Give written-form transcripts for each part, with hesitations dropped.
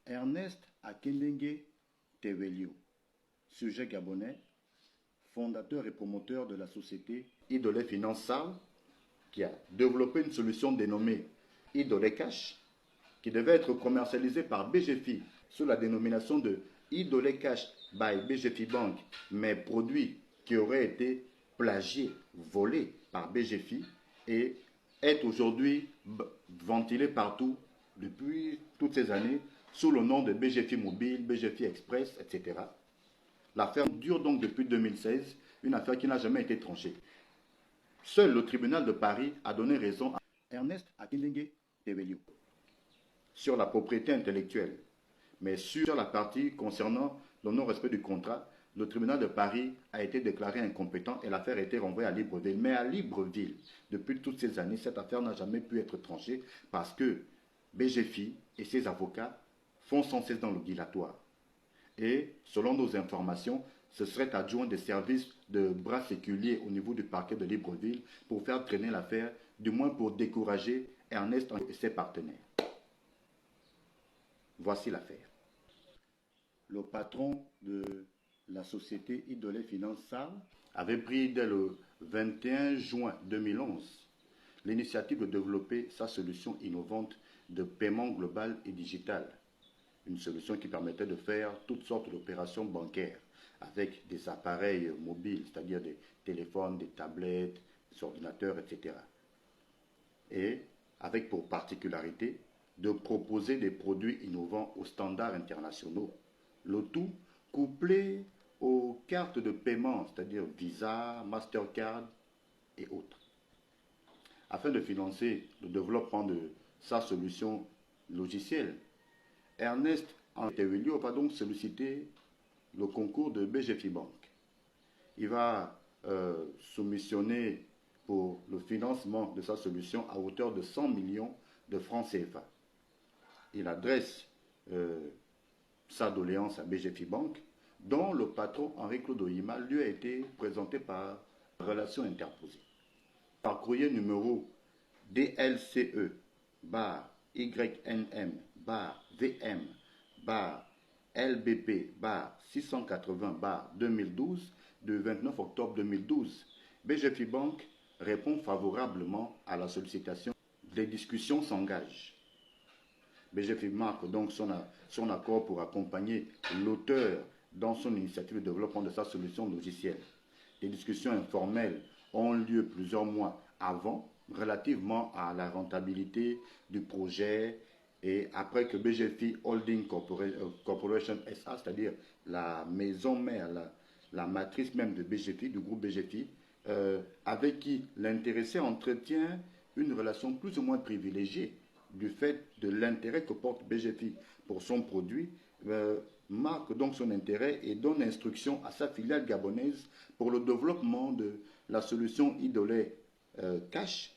Ernest Akindengue Tewelio, sujet gabonais, fondateur et promoteur de la société Idolé Finance SAL, qui a développé une solution dénommée Idolé Cash, qui devait être commercialisée par BGFI sous la dénomination de Idolé Cash by BGFI Bank, mais produit qui aurait été plagié, volé par BGFI et est aujourd'hui ventilé partout depuis toutes ces années sous le nom de BGFI Mobile, BGFI Express, etc. L'affaire dure donc depuis 2016, une affaire qui n'a jamais été tranchée. Seul le tribunal de Paris a donné raison à Ernest Akindengue Tewelio sur la propriété intellectuelle. Mais sur la partie concernant le non-respect du contrat, le tribunal de Paris a été déclaré incompétent et l'affaire a été renvoyée à Libreville. Mais à Libreville, depuis toutes ces années, cette affaire n'a jamais pu être tranchée parce que BGFI et ses avocats font sans cesse dans le dilatoire. Et selon nos informations, ce serait adjoint des services de bras séculiers au niveau du parquet de Libreville pour faire traîner l'affaire, du moins pour décourager Ernest et ses partenaires. Voici l'affaire. Le patron de la société Idolé Finance SAL avait pris dès le 21 juin 2011 l'initiative de développer sa solution innovante de paiement global et digital. Une solution qui permettait de faire toutes sortes d'opérations bancaires avec des appareils mobiles, c'est-à-dire des téléphones, des tablettes, des ordinateurs, etc. Et avec pour particularité de proposer des produits innovants aux standards internationaux, le tout couplé aux cartes de paiement, c'est-à-dire Visa, Mastercard et autres. Afin de financer le développement de sa solution logicielle, Ernest Tewelio va donc solliciter le concours de BGFI Bank. Il va soumissionner pour le financement de sa solution à hauteur de 100 millions de francs CFA. Il adresse sa doléance à BGFI Bank, dont le patron Henri-Claude Oyima lui a été présenté par relation interposée. Par courrier numéro DLCE YNM VM LBP 680 2012 du 29 octobre 2012, BGFI Bank répond favorablement à la sollicitation. Les discussions s'engagent. BGFI marque donc son accord pour accompagner l'auteur dans son initiative de développement de sa solution logicielle. Les discussions informelles ont lieu plusieurs mois avant, relativement à la rentabilité du projet et après que BGFI Holding Corporation SA, c'est-à-dire la maison mère, la matrice même de BGFI, du groupe BGFI, avec qui l'intéressé entretient une relation plus ou moins privilégiée du fait de l'intérêt que porte BGFI pour son produit, marque donc son intérêt et donne instruction à sa filiale gabonaise pour le développement de la solution Idolé Cash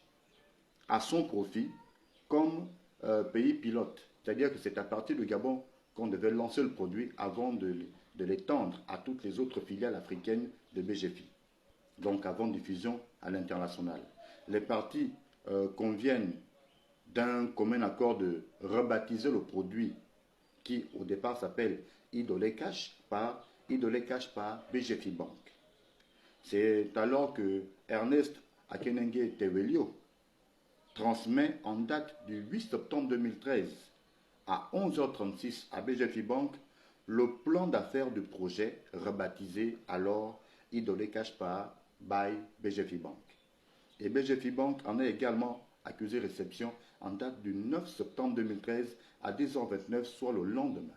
à son profit comme pays pilote. C'est-à-dire que c'est à partir du Gabon qu'on devait lancer le produit avant de l'étendre à toutes les autres filiales africaines de BGFI. Donc avant diffusion à l'international. Les parties conviennent d'un commun accord de rebaptiser le produit qui au départ s'appelle Idolé Cash par BGFI Bank. C'est alors que Ernest Akindengue Tewelio transmet en date du 8 septembre 2013 à 11h36 à BGFI Bank le plan d'affaires du projet rebaptisé alors Idolé Cash by BGFI Bank. Et BGFI Bank en a également accusé réception en date du 9 septembre 2013 à 10h29, soit le lendemain.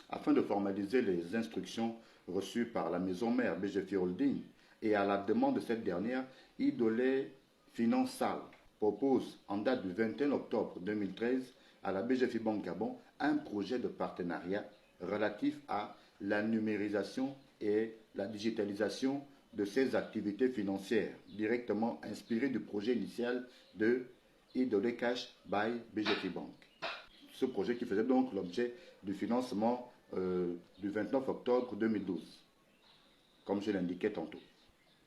Afin de formaliser les instructions reçues par la maison mère BGFI Holding et à la demande de cette dernière, Idolé Finance SAL propose en date du 21 octobre 2013 à la BGFI Bank Gabon un projet de partenariat relatif à la numérisation et la digitalisation de ses activités financières, directement inspiré du projet initial de Idolé Cash by BGFI Bank. Ce projet qui faisait donc l'objet du financement du 29 octobre 2012, comme je l'indiquais tantôt.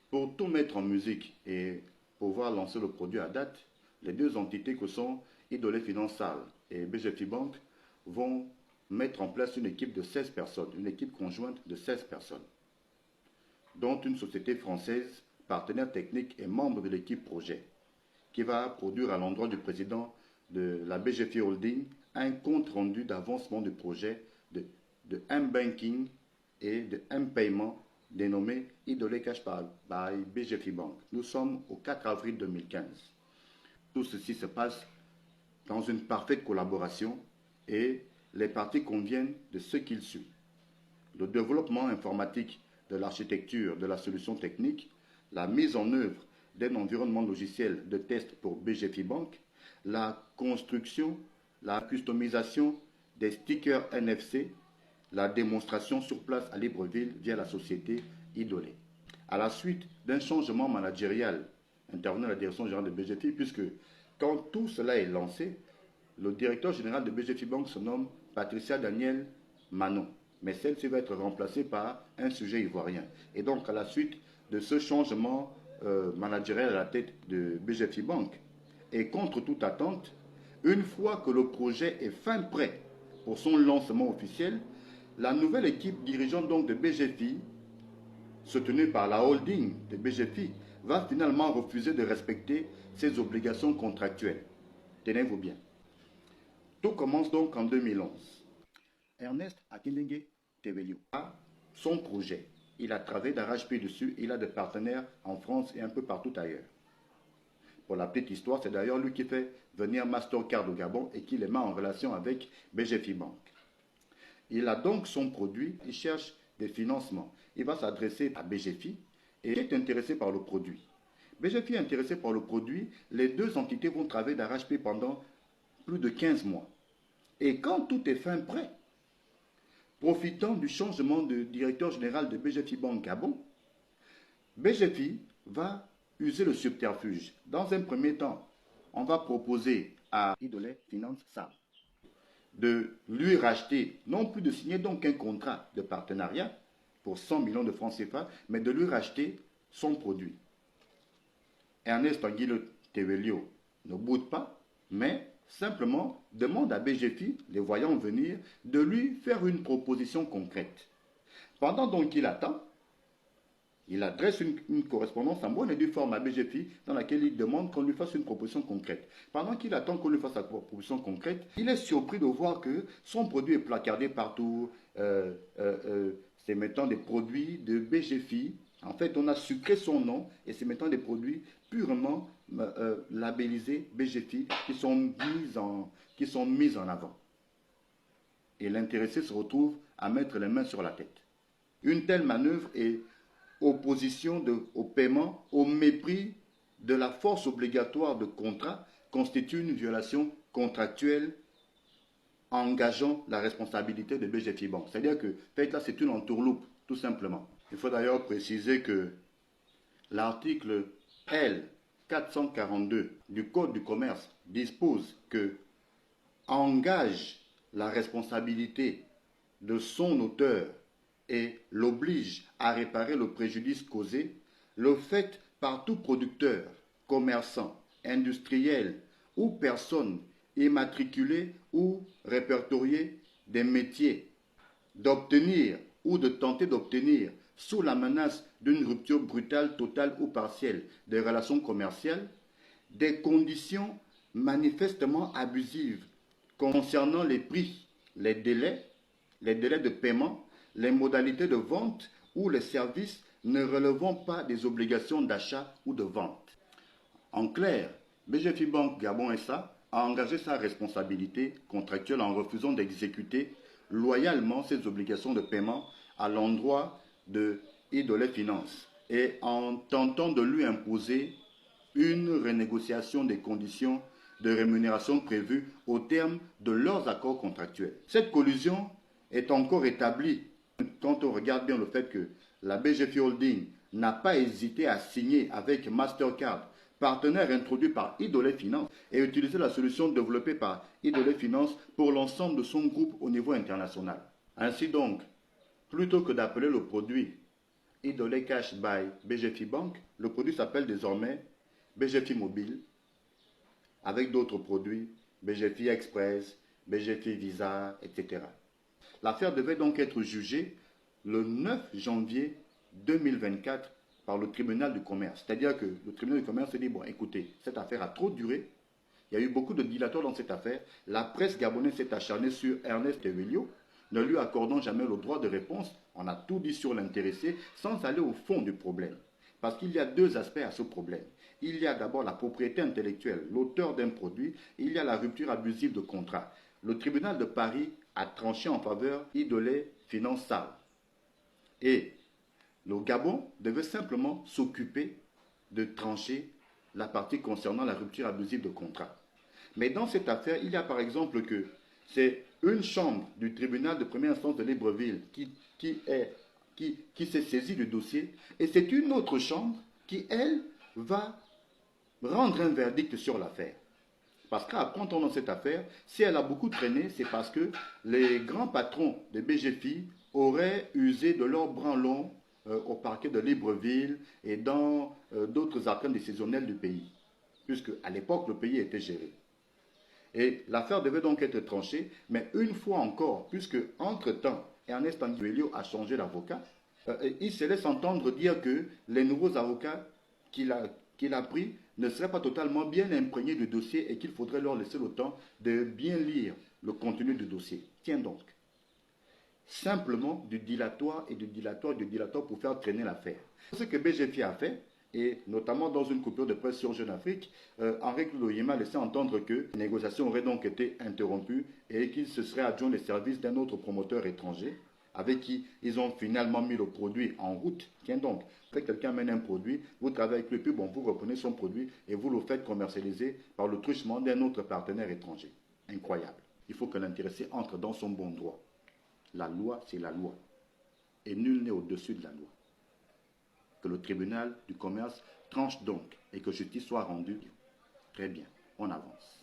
Pour tout mettre en musique et pouvoir lancer le produit à date, les deux entités que sont Idolé Finance SAL et BGFI Bank vont mettre en place une équipe de 16 personnes, une équipe conjointe de 16 personnes, dont une société française, partenaire technique et membre de l'équipe projet, qui va produire à l'endroit du président de la BGFI Holding un compte rendu d'avancement du projet de M-Banking et de M-Paiement dénommé Idole Cash by BGFI Bank. Nous sommes au 4 avril 2015. Tout ceci se passe dans une parfaite collaboration et les parties conviennent de ce qu'il suit. Le développement informatique de l'architecture de la solution technique, la mise en œuvre d'un environnement logiciel de test pour BGFI Bank, la construction, la customisation des stickers NFC, la démonstration sur place à Libreville via la société Idole. À la suite d'un changement managérial intervenu à la direction générale de BGFI, puisque quand tout cela est lancé, le directeur général de BGFI Bank se nomme Patricia Daniel Manon, mais celle-ci va être remplacée par un sujet ivoirien. Et donc, à la suite de ce changement managérial à la tête de BGFI Bank, et contre toute attente, une fois que le projet est fin prêt pour son lancement officiel, la nouvelle équipe dirigeante donc de BGFI, soutenue par la holding de BGFI, va finalement refuser de respecter ses obligations contractuelles. Tenez-vous bien. Tout commence donc en 2011. Ernest Akindengue Tevelio a son projet. Il a travaillé d'arrache-pied dessus. Il a des partenaires en France et un peu partout ailleurs. Pour la petite histoire, c'est d'ailleurs lui qui fait venir Mastercard au Gabon et qui les met en relation avec BGFI Bank. Il a donc son produit, il cherche des financements. Il va s'adresser à BGFI et il est intéressé par le produit. BGFI est intéressé par le produit, les deux entités vont travailler d'arrache-pied pendant plus de 15 mois. Et quand tout est fin prêt, profitant du changement de directeur général de BGFI Bank Gabon, BGFI va user le subterfuge. Dans un premier temps, on va proposer à Idole Finance SAB de lui racheter, non plus de signer donc un contrat de partenariat pour 100 millions de francs CFA, mais de lui racheter son produit. Ernest Anguille Tevelio ne boude pas, mais simplement demande à BGFI, les voyant venir, de lui faire une proposition concrète. Pendant donc qu'il attend, il adresse une correspondance en bonne et due forme à BGFI dans laquelle il demande qu'on lui fasse une proposition concrète. Pendant qu'il attend qu'on lui fasse la proposition concrète, il est surpris de voir que son produit est placardé partout. C'est maintenant des produits de BGFI. En fait, on a sucré son nom et c'est maintenant des produits purement labellisés BGFI qui sont mis en avant. Et l'intéressé se retrouve à mettre les mains sur la tête. Une telle manœuvre est opposition au paiement, au mépris de la force obligatoire de contrat, constitue une violation contractuelle engageant la responsabilité de BGFI Bank. C'est-à-dire que, là, c'est une entourloupe, tout simplement. Il faut d'ailleurs préciser que l'article L 442 du Code du commerce dispose que engage la responsabilité de son auteur et l'oblige à réparer le préjudice causé, le fait par tout producteur, commerçant, industriel ou personne immatriculée ou répertoriée des métiers, d'obtenir ou de tenter d'obtenir, sous la menace d'une rupture brutale, totale ou partielle des relations commerciales, des conditions manifestement abusives concernant les prix, les délais de paiement, les modalités de vente ou les services ne relevant pas des obligations d'achat ou de vente. En clair, BGFI Bank Gabon SA a engagé sa responsabilité contractuelle en refusant d'exécuter loyalement ses obligations de paiement à l'endroit de Idole Finance et en tentant de lui imposer une renégociation des conditions de rémunération prévues au terme de leurs accords contractuels. Cette collusion est encore établie quand on regarde bien le fait que la BGFI Holding n'a pas hésité à signer avec Mastercard, partenaire introduit par Idole Finance, et utiliser la solution développée par Idole Finance pour l'ensemble de son groupe au niveau international. Ainsi donc, plutôt que d'appeler le produit Idole Cash by BGFI Bank, le produit s'appelle désormais BGFI Mobile, avec d'autres produits, BGFI Express, BGFI Visa, etc. L'affaire devait donc être jugée le 9 janvier 2024 par le tribunal du commerce. C'est-à-dire que le tribunal du commerce se dit, bon, écoutez, cette affaire a trop duré. Il y a eu beaucoup de dilateurs dans cette affaire. La presse gabonaise s'est acharnée sur Ernest Evelio, ne lui accordant jamais le droit de réponse. On a tout dit sur l'intéressé sans aller au fond du problème. Parce qu'il y a deux aspects à ce problème. Il y a d'abord la propriété intellectuelle, l'auteur d'un produit, et il y a la rupture abusive de contrat. Le tribunal de Paris a tranché en faveur Idolet Finance Sale. Et le Gabon devait simplement s'occuper de trancher la partie concernant la rupture abusive de contrat. Mais dans cette affaire, il y a par exemple que c'est une chambre du tribunal de première instance de Libreville qui s'est saisie du dossier, et c'est une autre chambre qui, elle, va rendre un verdict sur l'affaire. Parce qu'apprend-on dans cette affaire, si elle a beaucoup traîné, c'est parce que les grands patrons de BGFI auraient usé de leur branlon au parquet de Libreville et dans d'autres arcanes décisionnelles du pays. Puisque à l'époque, le pays était géré. Et l'affaire devait donc être tranchée, mais une fois encore, puisque entre-temps, Ernest Anguelio a changé d'avocat, il se laisse entendre dire que les nouveaux avocats qu'il a pris ne seraient pas totalement bien imprégnés du dossier et qu'il faudrait leur laisser le temps de bien lire le contenu du dossier. Tiens donc, simplement du dilatoire pour faire traîner l'affaire. Ce que BGFI a fait, et notamment dans une coupure de presse sur Jeune Afrique, Henri Cloudoyema a laissé entendre que les négociations auraient donc été interrompues et qu'il se serait adjoint les services d'un autre promoteur étranger avec qui ils ont finalement mis le produit en route. Tiens donc, quand quelqu'un mène un produit, vous travaillez avec le pub, vous reprenez son produit et vous le faites commercialiser par le truchement d'un autre partenaire étranger. Incroyable. Il faut que l'intéressé entre dans son bon droit. La loi, c'est la loi. Et nul n'est au-dessus de la loi. Que le tribunal du commerce tranche donc et que justice soit rendue. Très bien, on avance.